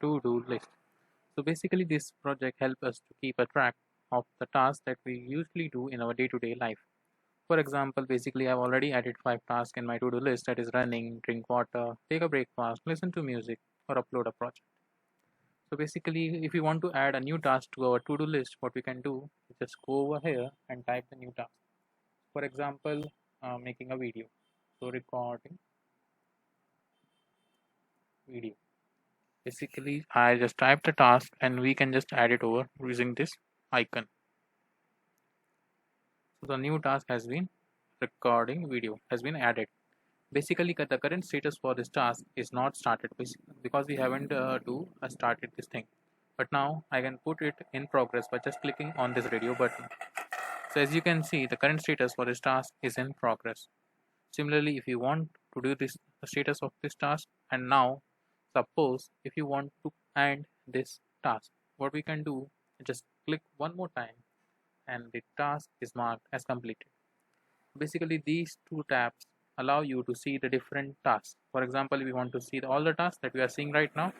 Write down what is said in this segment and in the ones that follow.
to-do list. So basically this project helps us to keep a track of the tasks that we usually do in our day-to-day life. For example, basically I've already added 5 tasks in my to-do list, that is running, drink water, take a breakfast, listen to music, or upload a project. So basically if we want to add a new task to our to-do list, what we can do is just go over here and type the new task. For example, making a video. So recording video. Basically I just type the task and we can just add it over using this icon. So the new task has been recording video has been added. Basically the current status for this task is not started because we haven't started this thing, but now I can put it in progress by just clicking on this radio button. So as you can see, the current status for this task is in progress. Similarly, if you want to do this the status of this task, and now suppose if you want to end this task, what we can do is just click one more time and the task is marked as completed. Basically these two tabs allow you to see the different tasks. For example, if we want to see all the tasks that we are seeing right now,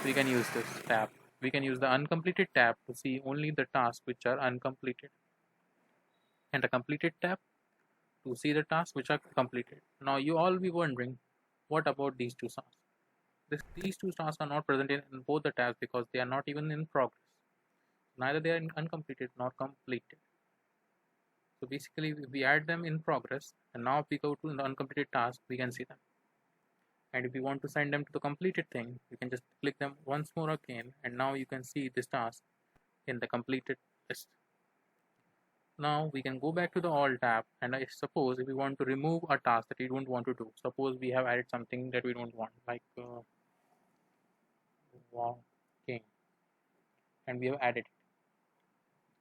we can use this tab. We can use the uncompleted tab to see only the tasks which are uncompleted, and the completed tab to see the tasks which are completed. Now you all be wondering, what about these two tasks? These two tasks are not present in both the tabs because they are not even in progress. Neither they are uncompleted nor completed. So basically we add them in progress, and now if we go to the uncompleted task, we can see them. And if we want to send them to the completed thing, you can just click them once more again, and now you can see this task in the completed list. Now we can go back to the all tab, and I suppose if we want to remove a task that we don't want to do, suppose we have added something that we don't want, like walking, and we have added it.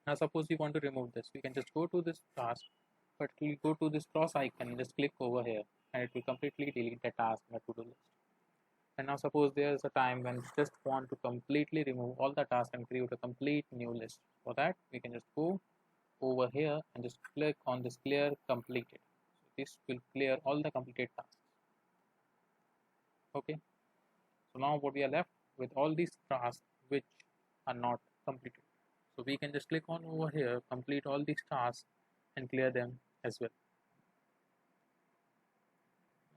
Now suppose we want to remove this, we can just go to this task, but we go to this cross icon and just click over here, and it will completely delete the task in the to-do list. And now suppose there is a time when we just want to completely remove all the tasks and create a complete new list. For that, we can just go over here and just click on this clear completed. So this will clear all the completed tasks. Okay. So now what we are left with all these tasks which are not completed. So we can just click on over here, complete all these tasks and clear them as well.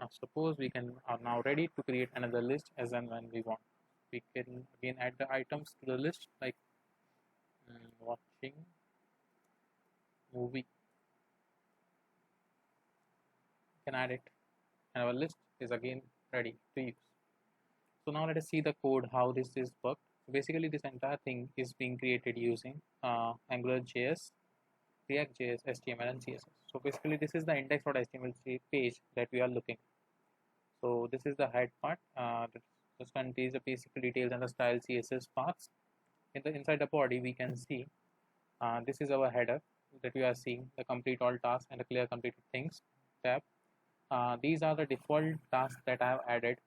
Now suppose we are now ready to create another list as and when we want. We can again add the items to the list, like watching movie. You can add it, and our list is again ready to use. So now let us see the code how this is worked. So basically this entire thing is being created using AngularJS, React.js, HTML and CSS. So basically this is the index.html page that we are looking. So this is the head part. This contains the basic details and the style CSS parts. Inside the body we can see this is our header that we are seeing, the complete all tasks and the clear completed things tab. These are the default tasks that I have added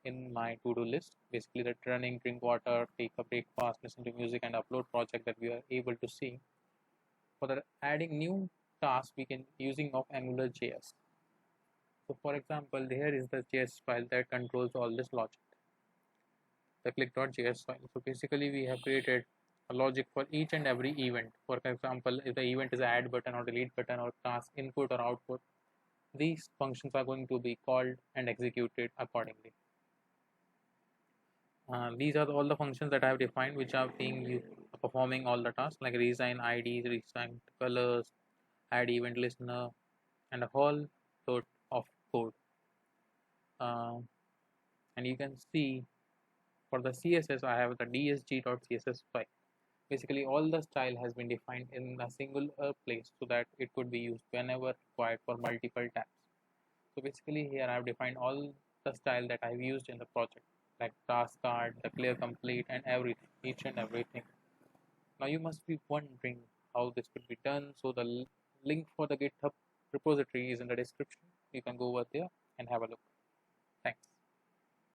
in my to-do list. Basically the running, drink water, take a breakfast, listen to music and upload project that we are able to see. For the adding new tasks, we can using of AngularJS. So for example, here is the JS file that controls all this logic, the click.js file. So basically we have created a logic for each and every event. For example, if the event is add button or delete button or task input or output, these functions are going to be called and executed accordingly. These are all the functions that I have defined which are being used, performing all the tasks like reassign IDs, reassign colors, add event listener, and a whole lot of code. Uh, and you can see for the CSS I have the dsg.css file. Basically all the style has been defined in a single place so that it could be used whenever required for multiple tabs. So basically here I have defined all the style that I've used in the project, like task card, the clear complete and everything, each and everything. Now you must be wondering how this could be done. So the link for the GitHub repository is in the description. You can go over there and have a look. Thanks.